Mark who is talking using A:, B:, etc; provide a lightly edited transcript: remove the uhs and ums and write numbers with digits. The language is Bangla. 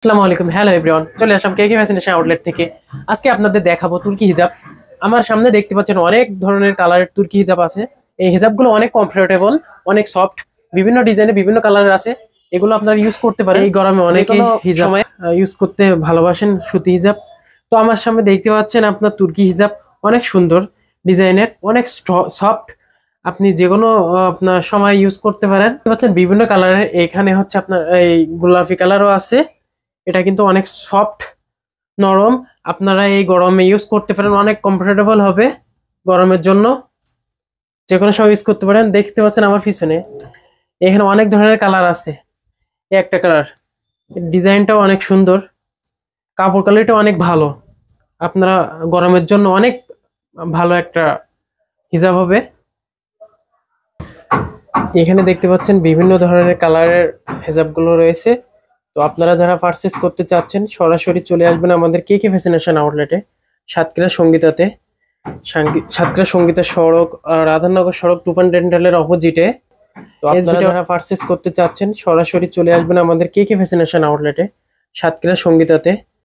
A: আসসালামু আলাইকুম, হ্যালো এভরিওয়ান, চলে আসলাম কে কে ফ্যাশন আউটলেট থেকে। আজকে আপনাদের দেখাবো তুর্কি হিজাব। আমার সামনে দেখতে পাচ্ছেন অনেক ধরনের কালারের তুর্কি হিজাব আছে। এই হিজাবগুলো অনেক কমফোর্টেবল, অনেক সফট, বিভিন্ন ডিজাইনে বিভিন্ন কালারের আছে। এগুলো আপনারা ইউজ করতে পারেন। এই গরমে অনেকে হিজাব ইউজ করতে ভালোবাসেন, সুতি হিজাব। তো আমার সামনে দেখতে পাচ্ছেন আপনার তুর্কি হিজাব, অনেক সুন্দর ডিজাইনের, অনেক সফট। আপনি যে কোনো আপনার সময় ইউজ করতে পারেন। দেখতে পাচ্ছেন বিভিন্ন কালারের, এখানে হচ্ছে আপনার এই গোলাপি কালারও আছে। এটা কিন্তু অনেক সফট, নরম। আপনারা এই গরমে ইউজ করতে পারেন, অনেক কমফোর্টেবল হবে গরমের জন্য। যে কোনো সময় ইউজ করতে পারেন। দেখতে পাচ্ছেন আমার পিছনে এখানে অনেক ধরনের কালার আছে। এই একটা কালার, ডিজাইনটাও অনেক সুন্দর, কাপড় কোয়ালিটিও অনেক ভালো। আপনারা গরমের জন্য অনেক ভালো একটা হিজাব হবে। এখানে দেখতে পাচ্ছেন বিভিন্ন ধরনের কালারের হিজাবগুলো রয়েছে। তো আপনারা যারা পারচেস করতে চাচ্ছেন সরাসরি চলে আসবেন আমাদের কে কে ফ্যাশন আউটলেটে, সাতক্ষীরা সঙ্গীতাতে। সাতক্ষীরা সঙ্গীতা সড়ক, রাধানগর সড়ক, টুপান ডেন্টালের অপোজিটে। তো আপনারা যারা পারচেস করতে চাচ্ছেন সরাসরি চলে আসবেন আমাদের কে কে ফ্যাশন আউটলেটে, সাতক্ষীরা সঙ্গীতাতে।